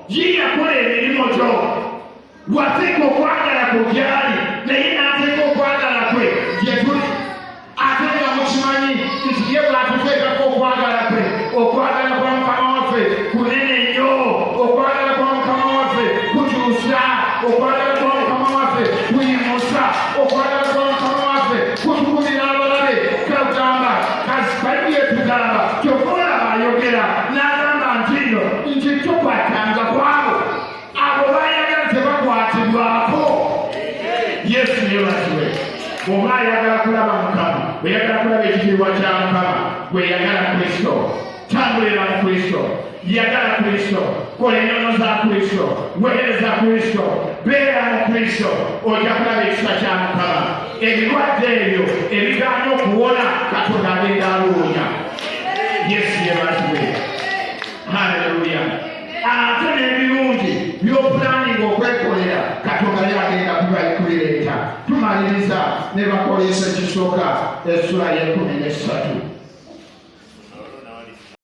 ye yakola emirimu gyo wateeka okwagala kwe gyali naye n'ateeka okwagala kwe gye tuli ate nga mukimanyi nti ye bw'atuteekako okwagala kwe okwagala kwa mukama waffe kunene nnyo okwagala kwa mukama waffe kukyusa okwagala kwa mukama waffe kuyimusa okwagala kwa mukama waffe kutukulira abalabe kagamba bayibuli etugamba kyokkola ayogera n'agamba nti nno nti tukwatanga kwabo abo bayagala tebakwatibwako yesu yebakiwe bw'oba ayagala kulaba mukama bweyagala kulaba ekitiibwa kya mukama bweyagala kristo tambulira mu kristo yagala kristo kola ennono za kristo weereza kristo beera mu kristo ojja kulaba ekisa kya mukama ebirwadde ebyo ebigaanye okuwona katonda agenda aluunya yesu yebakiwe haleluya ate n'ebirungi by'opulaninga okwekolera katonda yagenda kubireeta tumaliriza ne bakolesa ekisooka essula y'ekumi n'essatu